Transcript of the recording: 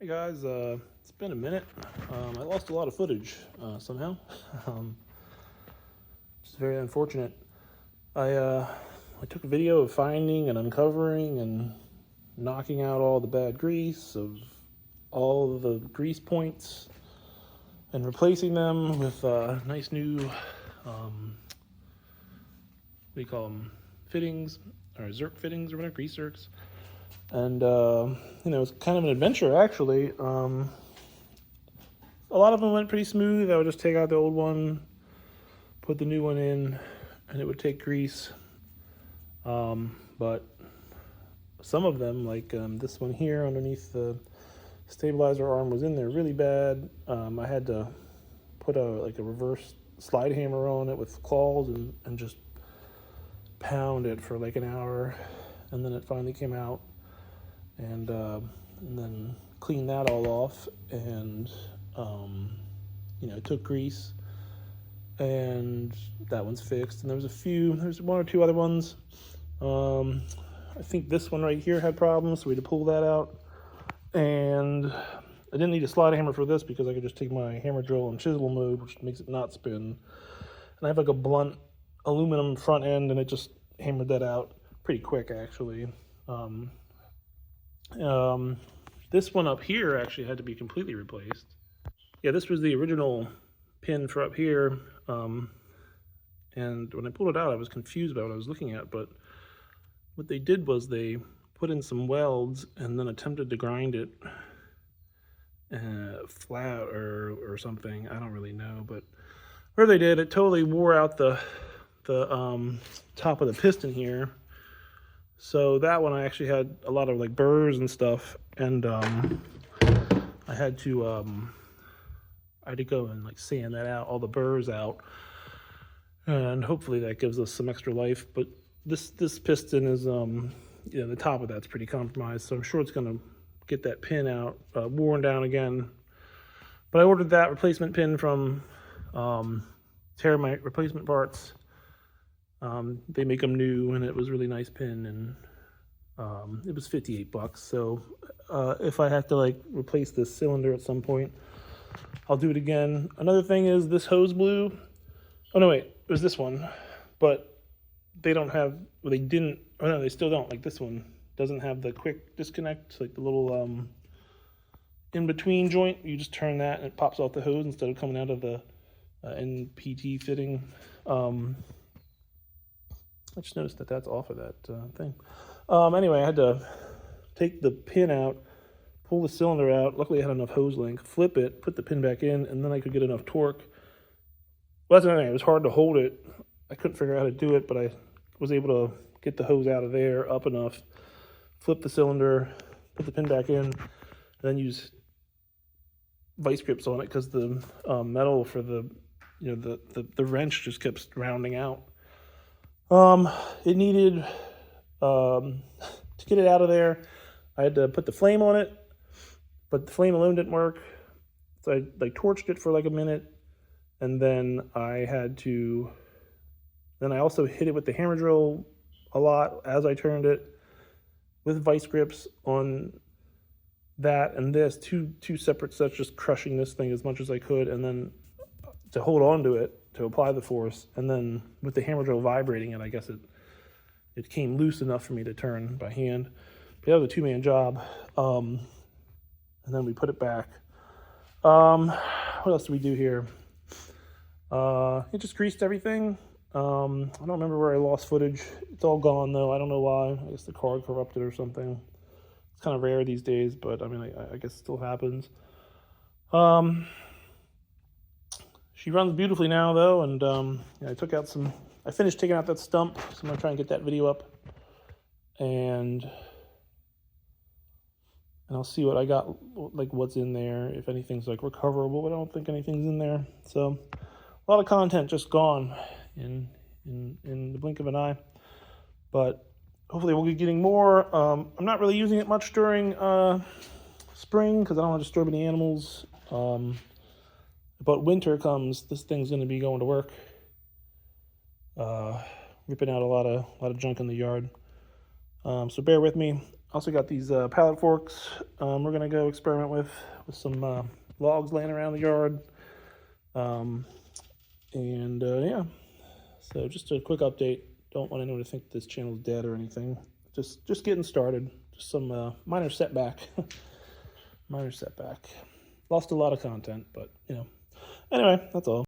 Hey guys, it's been a minute. I lost a lot of footage somehow, which is very unfortunate. I took a video of finding and uncovering and knocking out all the bad grease of all the grease points and replacing them with nice new, what do you call them, fittings or zerk fittings or whatever, grease zerks. And it's kind of an adventure actually. A lot of them went pretty smooth. I would just take out the old one, put the new one in, and it would take grease. But some of them, like this one here underneath the stabilizer arm, was in there really bad. I had to put a reverse slide hammer on it with claws and just pound it for like an hour, and then it finally came out. And then clean that all off, and took grease, and that one's fixed. And there's one or two other ones. I think this one right here had problems, so we had to pull that out. And I didn't need a slide hammer for this because I could just take my hammer drill in chisel mode, which makes it not spin. And I have like a blunt aluminum front end, and it just hammered that out pretty quick actually. This one up here actually had to be completely replaced. Yeah, this was the original pin for up here. And when I pulled it out, I was confused about what I was looking at, but what they did was they put in some welds and then attempted to grind it flat or something. I don't really know, but whatever they did, it totally wore out the top of the piston here. So that one I actually had a lot of like burrs and stuff, and I had to go and like sand that out, all the burrs out, and hopefully that gives us some extra life. But this piston is the top of that's pretty compromised, so I'm sure it's gonna get that pin out, worn down again. But I ordered that replacement pin from Terramite replacement parts. They make them new, and it was a really nice pin, and it was $58. So if I have to like replace this cylinder at some point, I'll do it again. Another thing is this hose blew. Oh no, wait, it was this one, but they don't have, well, they didn't, oh no, they still don't. Like this one doesn't have the quick disconnect, like the little in between joint. You just turn that and it pops off the hose instead of coming out of the NPT fitting. I just noticed that that's off of that thing. Anyway, I had to take the pin out, pull the cylinder out. Luckily, I had enough hose length, flip it, put the pin back in, and then I could get enough torque. Well, that's another thing. It was hard to hold it. I couldn't figure out how to do it, but I was able to get the hose out of there up enough, flip the cylinder, put the pin back in, and then use vice grips on it because the metal for the wrench just kept rounding out. It needed, to get it out of there, I had to put the flame on it, but the flame alone didn't work. So I like torched it for like a minute, and then I also hit it with the hammer drill a lot as I turned it with vice grips on that and this, two separate sets, just crushing this thing as much as I could, and then to hold on to it, to apply the force, and then with the hammer drill vibrating it, I guess it came loose enough for me to turn by hand. But that was a two-man job. And then we put it back. What else do we do here? It just greased everything. I don't remember where I lost footage. It's all gone though. I don't know why. I guess the card corrupted or something. It's kind of rare these days, but I mean, I guess it still happens. She runs beautifully now though, and I finished taking out that stump, so I'm gonna try and get that video up, and I'll see what I got, like what's in there, if anything's like recoverable. But I don't think anything's in there. So a lot of content just gone in the blink of an eye. But hopefully we'll be getting more. I'm not really using it much during spring because I don't want to disturb any animals. But winter comes, this thing's going to be going to work, ripping out a lot of junk in the yard. So bear with me. Also got these pallet forks we're going to go experiment with some logs laying around the yard. Yeah, so just a quick update. Don't want anyone to think this channel's dead or anything. Just getting started. Just some minor setback. Minor setback. Lost a lot of content, but, you know. Anyway, that's all.